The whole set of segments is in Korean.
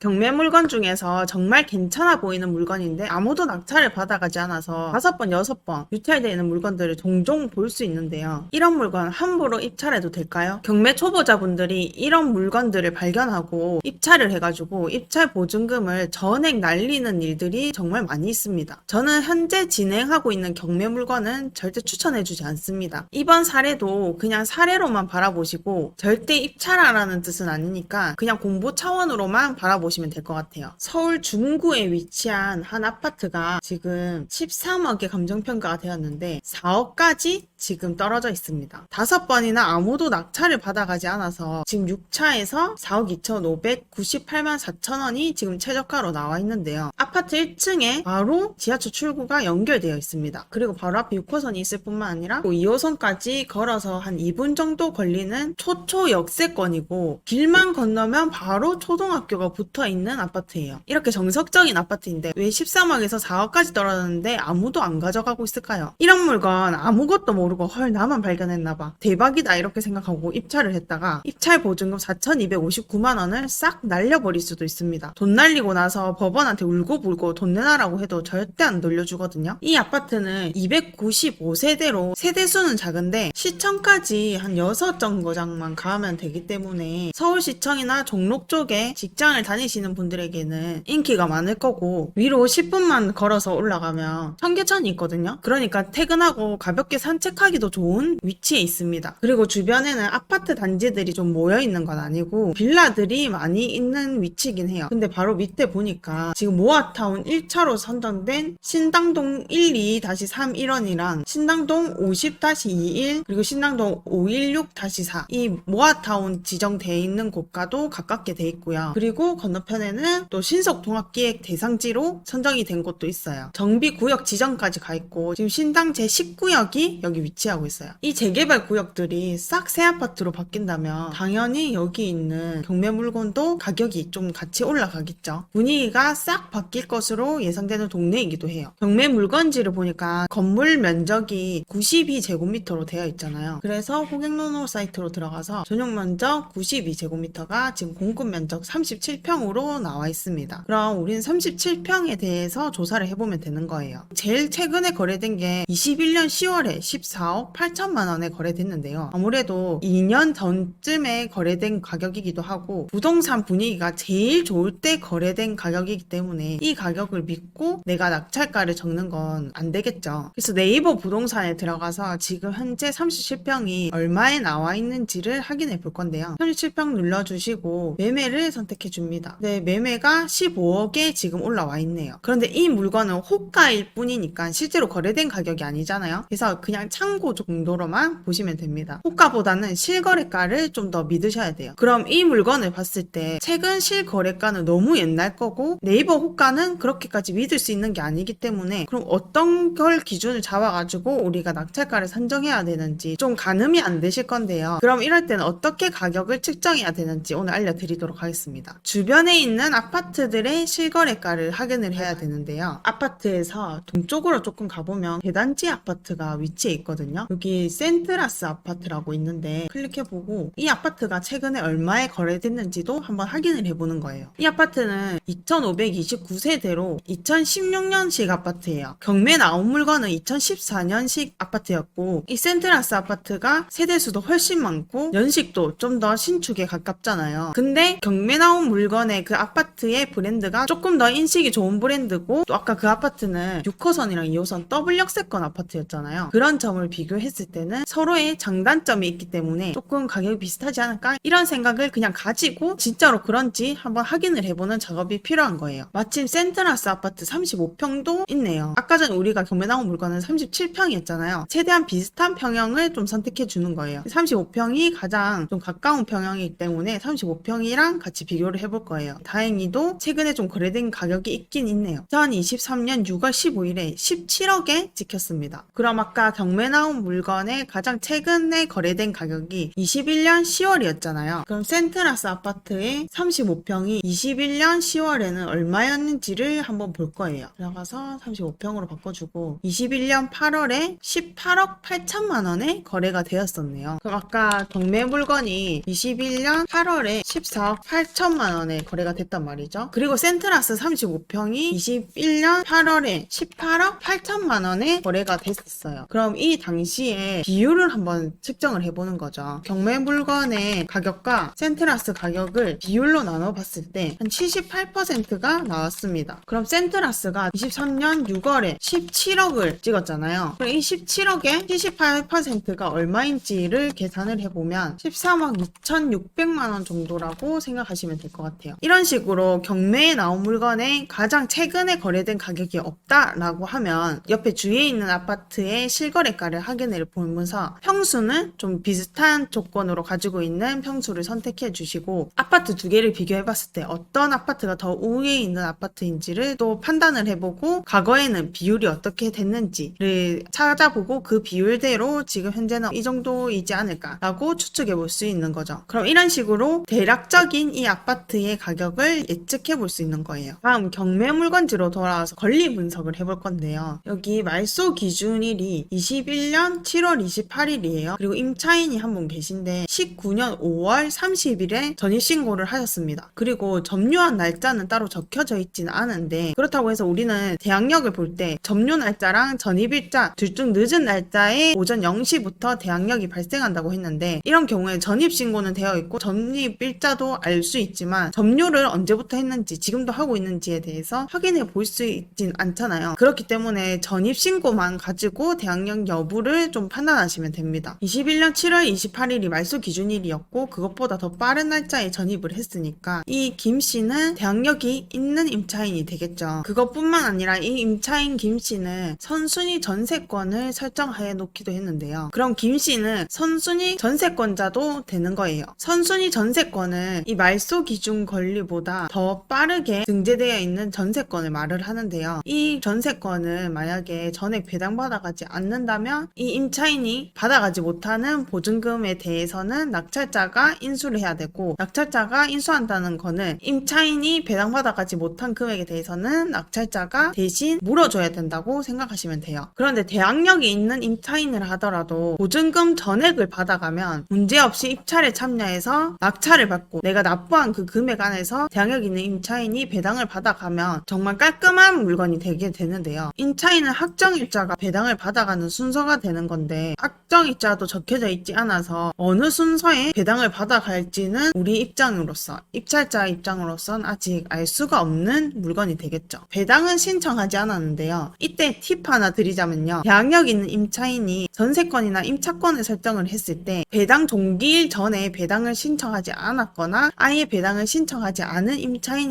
경매 물건 중에서 정말 괜찮아 보이는 물건인데 아무도 낙찰을 받아가지 않아서 5번, 6번 유찰되어 있는 물건들을 종종 볼 수 있는데요. 이런 물건 함부로 입찰해도 될까요? 경매 초보자분들이 이런 물건들을 발견하고 입찰을 해가지고 입찰 보증금을 전액 날리는 일들이 정말 많이 있습니다. 저는 현재 진행하고 있는 경매 물건은 절대 추천해주지 않습니다. 이번 사례도 그냥 사례로만 바라보시고 절대 입찰하라는 뜻은 아니니까 그냥 공부 차원으로만 바라보시면 될 것 같아요. 서울 중구에 위치한 한 아파트가 지금 13억에 감정평가가 되었는데 4억까지 지금 떨어져 있습니다. 5번이나 아무도 낙찰을 받아가지 않아서 지금 6차에서 4억 2,598만 4천 원이 지금 최저가로 나와 있는데요. 아파트 1층에 바로 지하철 출구가 연결되어 있습니다. 그리고 바로 앞에 6호선이 있을 뿐만 아니라 2호선까지 걸어서 한 2분 정도 걸리는 초초 역세권이고 길만 건너면 바로 초등학교가 붙어 있는 아파트예요. 이렇게 정석적인 아파트인데 왜 13억에서 4억까지 떨어졌는데 아무도 안 가져가고 있을까요? 이런 물건 아무것도 모르고 헐 나만 발견했나봐 대박이다 이렇게 생각하고 입찰을 했다가 입찰 보증금 4,259만 원을 싹 날려버릴 수도 있습니다. 돈 날리고 나서 법원한테 울고불고 돈 내놔라고 해도 절대 안 돌려주거든요. 이 아파트는 295세대로 세대수는 작은데 시청까지 한 6정거장만 가면 되기 때문에 서울시청이나 종로 쪽에 직장을 다니시는 분들에게는 인기가 많을 거고 위로 10분만 걸어서 올라가면 청계천이 있거든요. 그러니까 퇴근하고 가볍게 산책하기도 좋은 위치에 있습니다. 그리고 주변에는 아파트 단지들이 좀 모여있는 건 아니고 빌라들이 많이 있는 위치이긴 해요. 근데 바로 밑에 보니까 지금 모아타운 1차로 선정된 신당동 12-3 1원이랑 신당동 50-21 그리고 신당동 516-4 이 모아타운 지정되어 있는 곳과도 가깝게 돼 있고요. 그리고 건너편에는 또 신속통합기획 대상지로 선정이 된 곳도 있어요. 정비구역 지정까지 가 있고 지금 신당 제10구역이 여기 위치하고 있어요. 이 재개발 구역들이 싹 새 아파트로 바뀐다면 당연히 여기 있는 경매 물건도 가격이 좀 같이 올라가겠죠. 분위기가 싹 바뀔 것으로 예상되는 동네이기도 해요. 경매 물건지를 보니까 건물 면적이 92제곱미터로 되어 있잖아요. 그래서 호갱노노 사이트로 들어가서 전용 면적 92제곱미터가 지금 공급 면적 37평으로 나와 있습니다. 그럼 우리는 37평에 대해서 조사를 해보면 되는 거예요. 제일 최근에 거래된 게 21년 10월에 14억 8천만 원에 거래됐는데요. 아무래도 2년 전쯤에 거래된 가격이기도 하고 부동산 분위기가 제일 좋을 때 거래된 가격이기 때문에 이 가격을 믿고 내가 낙찰가를 적는 건 안 되겠죠. 그래서 네이버 부동산에 들어가서 지금 현재 37평이 얼마에 나와 있는지를 확인해 볼 건데요. 37평 눌러주시고 매매를 선택해 줍니다. 네, 매매가 15억에 지금 올라와 있네요. 그런데 이 물건은 호가일 뿐이니까 실제로 거래된 가격이 아니잖아요. 그래서 그냥 참고 정도로만 보시면 됩니다. 호가보다는 실거래가를 좀 더 믿으셔야 돼요. 그럼 이 물건을 봤을 때 최근 실거래가는 너무 옛날 거고 네이버 호가는 그렇게까지 믿을 수 있는 게 아니기 때문에 그럼 어떤 걸 기준을 잡아가지고 우리가 낙찰가를 산정해야 되는지 좀 가늠이 안 되실 건데요. 그럼 이럴 때는 어떻게 가격을 측정해야 되는지 오늘 알려드리도록 하겠습니다. 주변에 있는 아파트들의 실거래가를 확인을 해야 되는데요. 아파트에서 동쪽으로 조금 가보면 대단지 아파트가 위치해 있거든요. 여기 센트라스 아파트라고 있는데 클릭해보고 이 아파트가 최근에 얼마에 거래됐는지도 한번 확인을 해보는 거예요. 이 아파트는 2529세대로 2016년식 아파트예요. 경매 나온 물건은 2014년식 아파트였고 이 센트라스 아파트가 세대수도 훨씬 많고 연식도 좀 더 신축에 가깝잖아요. 근데 경매 나온 물건의 그 아파트의 브랜드가 조금 더 인식이 좋은 브랜드고 또 아까 그 아파트는 6호선이랑 2호선 더블 역세권 아파트였잖아요. 그런 점을 비교했을 때는 서로의 장단점이 있기 때문에 조금 가격이 비슷하지 않을까? 이런 생각을 그냥 가지고 진짜로 그런지 한번 확인을 해보는 작업이 필요한 거예요. 마침 센트라스 아파트 35평도 있네요. 아까 전에 우리가 경매 나온 물건은 37평이었잖아요. 최대한 비슷한 평형을 좀 선택해 주는 거예요. 35평이 가장 좀 가까운 평형이기 때문에 35평이랑 같이 비교를 해볼 거예요. 다행히도 최근에 좀 거래된 가격이 있긴 있네요. 2023년 6월 15일에 17억에 찍혔습니다. 그럼 아까 경매 나온 나온 물건의 가장 최근에 거래된 가격이 21년 10월이었잖아요. 그럼 센트라스 아파트의 35평이 21년 10월에는 얼마였는지를 한번 볼 거예요. 들어가서 35평으로 바꿔주고 21년 8월에 18억 8천만 원에 거래가 되었었네요. 그럼 아까 경매 물건이 21년 8월에 14억 8천만 원에 거래가 됐단 말이죠. 그리고 센트라스 35평이 21년 8월에 18억 8천만 원에 거래가 됐었어요. 그럼 이 당시에 비율을 한번 측정을 해보는 거죠. 경매 물건의 가격과 센트라스 가격을 비율로 나눠봤을 때 한 78%가 나왔습니다. 그럼 센트라스가 23년 6월에 17억을 찍었잖아요. 그럼 이 17억의 78%가 얼마인지를 계산을 해보면 13억 2,600만 원 정도라고 생각하시면 될 것 같아요. 이런 식으로 경매에 나온 물건에 가장 최근에 거래된 가격이 없다라고 하면 옆에 주위에 있는 아파트의 실거래가를 확인해 보면서 평수는 좀 비슷한 조건으로 가지고 있는 평수를 선택해 주시고 아파트 두 개를 비교해 봤을 때 어떤 아파트가 더 우위에 있는 아파트인지를 또 판단을 해보고 과거에는 비율이 어떻게 됐는지를 찾아보고 그 비율대로 지금 현재는 이 정도이지 않을까라고 추측해 볼 수 있는 거죠. 그럼 이런 식으로 대략적인 이 아파트의 가격을 예측해 볼 수 있는 거예요. 다음 경매 물건지로 돌아와서 권리 분석을 해볼 건데요. 여기 말소 기준일이 21년 7월 28일이에요. 그리고 임차인이 한 분 계신데 19년 5월 30일에 전입신고를 하셨습니다. 그리고 점유한 날짜는 따로 적혀져 있지는 않은데 그렇다고 해서 우리는 대항력을 볼 때 점유 날짜랑 전입일자 둘 중 늦은 날짜에 오전 0시부터 대항력이 발생한다고 했는데 이런 경우에 전입신고는 되어 있고 전입일자도 알 수 있지만 점유를 언제부터 했는지 지금도 하고 있는지에 대해서 확인해 볼 수 있진 않잖아요. 그렇기 때문에 전입신고만 가지고 대항력 여부를 좀 판단하시면 됩니다. 21년 7월 28일이 말소 기준일이었고 그것보다 더 빠른 날짜에 전입을 했으니까 이 김씨는 대항력이 있는 임차인이 되겠죠. 그것뿐만 아니라 이 임차인 김씨는 선순위 전세권을 설정해 놓기도 했는데요. 그럼 김씨는 선순위 전세권자도 되는 거예요. 선순위 전세권은 이 말소 기준 권리보다 더 빠르게 등재되어 있는 전세권을 말을 하는데요. 이 전세권은 만약에 전액 배당받아가지 않는다면 이 임차인이 받아가지 못하는 보증금에 대해서는 낙찰자가 인수를 해야 되고 낙찰자가 인수한다는 거는 임차인이 배당받아가지 못한 금액에 대해서는 낙찰자가 대신 물어줘야 된다고 생각하시면 돼요. 그런데 대항력이 있는 임차인을 하더라도 보증금 전액을 받아가면 문제없이 입찰에 참여해서 낙찰을 받고 내가 납부한 그 금액 안에서 대항력 있는 임차인이 배당을 받아가면 정말 깔끔한 물건이 되게 되는데요. 임차인은 확정일자가 배당을 받아가는 순서가 되는 건데 확정일자도 적혀져 있지 않아서 어느 순서에 배당을 받아갈지는 우리 입장으로서 입찰자 입장으로선 아직 알 수가 없는 물건이 되겠죠. 배당은 신청하지 않았는데요. 이때 팁 하나 드리자면요. 대항력 있는 임차인이 전세권이나 임차권을 설정을 했을 때 배당 종기일 전에 배당을 신청하지 않았거나 아예 배당을 신청하지 않은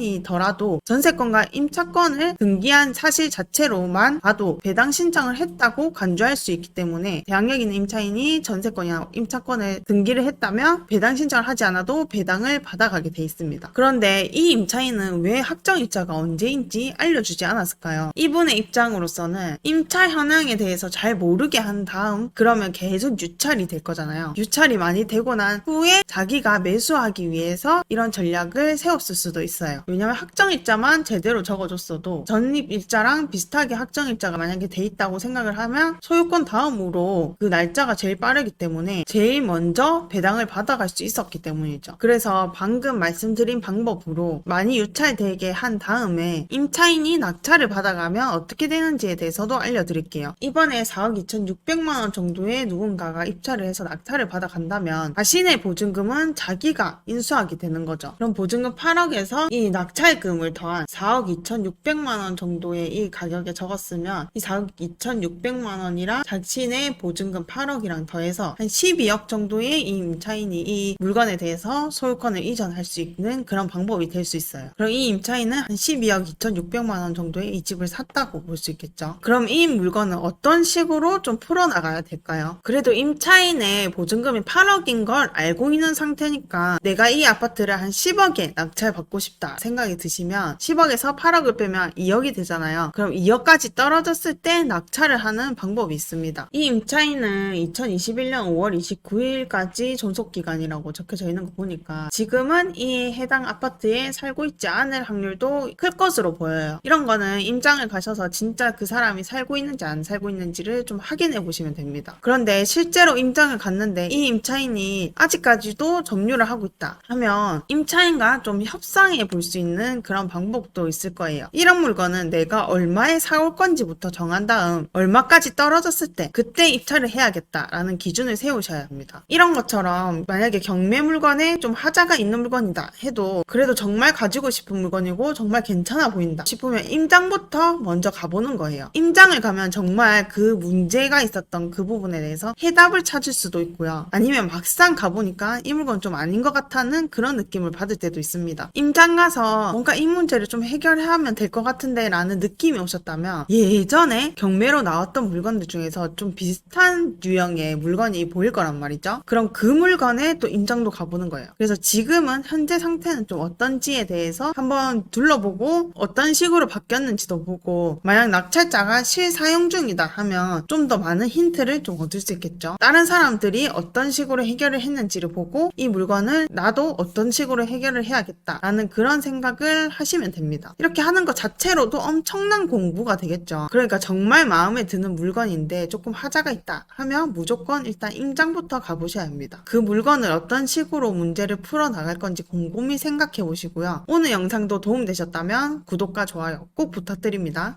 임차인이더라도 전세권과 임차권을 등기한 사실 자체로만 봐도 배당 신청을 했다고 간주할 수 있기 때문에 대항력 있는 임차인이 전세권이나 임차권을 등기를 했다면 배당 신청을 하지 않아도 배당을 받아가게 돼 있습니다. 그런데 이 임차인은 왜 확정일자가 언제인지 알려주지 않았을까요? 이분의 입장으로서는 임차 현황에 대해서 잘 모르게 한 다음 그러면 계속 유찰이 될 거잖아요. 유찰이 많이 되고 난 후에 자기가 매수하기 위해서 이런 전략을 세웠을 수도 있어요. 왜냐면 확정일자만 제대로 적어줬어도 전입일자랑 비슷하게 확정일자가 만약에 돼 있다고 생각을 하면 소유권 다음으로 그 날짜가 제일 빠르기 때문에 제일 먼저 배당을 받아갈 수 있었기 때문이죠. 그래서 방금 말씀드린 방법으로 많이 유찰되게 한 다음에 임차인이 낙찰을 받아가면 어떻게 되는지에 대해서도 알려드릴게요. 이번에 4억 2,600만 원 정도의 누군가가 입찰을 해서 낙찰을 받아간다면 자신의 보증금은 자기가 인수하게 되는 거죠. 그럼 보증금 8억에서 이 낙찰금을 더한 4억 2,600만 원 정도의 이 가격에 적었으면 이 4억 2,600만 원이랑 자신의 보증금 8억이랑 더해서 한 12억 정도의 이 임차인이 이 물건에 대해서 소유권을 이전할 수 있는 그런 방법이 될 수 있어요. 그럼 이 임차인은 한 12억 2,600만 원 정도의 이 집을 샀다고 볼 수 있겠죠. 그럼 이 물건은 어떤 식으로 좀 풀어나가야 될까요? 그래도 임차인의 보증금이 8억인 걸 알고 있는 상태니까 내가 이 아파트를 한 10억에 낙찰받고 싶다 생각이 드시면 10억에서 8억을 빼면 2억이 되잖아요. 그럼 2억까지 떨어졌을 때 낙찰을 하는 방법이 있습니다. 있습니다. 이 임차인은 2021년 5월 29일까지 존속기간이라고 적혀져 있는 거 보니까 지금은 이 해당 아파트에 살고 있지 않을 확률도 클 것으로 보여요. 이런 거는 임장을 가셔서 진짜 그 사람이 살고 있는지 안 살고 있는지를 좀 확인해 보시면 됩니다. 그런데 실제로 임장을 갔는데 이 임차인이 아직까지도 점유를 하고 있다 하면 임차인과 좀 협상해 볼 수 있는 그런 방법도 있을 거예요. 이런 물건은 내가 얼마에 사올 건지부터 정한 다음 얼마까지 떨어졌을 때 그때 입찰을 해야겠다라는 기준을 세우셔야 합니다. 이런 것처럼 만약에 경매 물건에 좀 하자가 있는 물건이다 해도 그래도 정말 가지고 싶은 물건이고 정말 괜찮아 보인다 싶으면 임장부터 먼저 가보는 거예요. 임장을 가면 정말 그 문제가 있었던 그 부분에 대해서 해답을 찾을 수도 있고요. 아니면 막상 가보니까 이 물건 좀 아닌 것 같다는 그런 느낌을 받을 때도 있습니다. 임장 가서 뭔가 이 문제를 좀 해결하면 될 것 같은데 라는 느낌이 오셨다면 예전에 경매로 나왔던 물건들 중에서 좀 비슷한 유형의 물건이 보일 거란 말이죠. 그럼 그 물건에 또 임장도 가보는 거예요. 그래서 지금은 현재 상태는 좀 어떤지에 대해서 한번 둘러보고 어떤 식으로 바뀌었는지도 보고 만약 낙찰자가 실사용 중이다 하면 좀 더 많은 힌트를 좀 얻을 수 있겠죠. 다른 사람들이 어떤 식으로 해결을 했는지를 보고 이 물건을 나도 어떤 식으로 해결을 해야겠다라는 그런 생각을 하시면 됩니다. 이렇게 하는 것 자체로도 엄청난 공부가 되겠죠. 그러니까 정말 마음에 드는 물건인데 조금 하자가 있다 하면 무조건 일단 임장부터 가보셔야 합니다. 그 물건을 어떤 식으로 문제를 풀어나갈 건지 곰곰이 생각해 보시고요. 오늘 영상도 도움되셨다면 구독과 좋아요 꼭 부탁드립니다.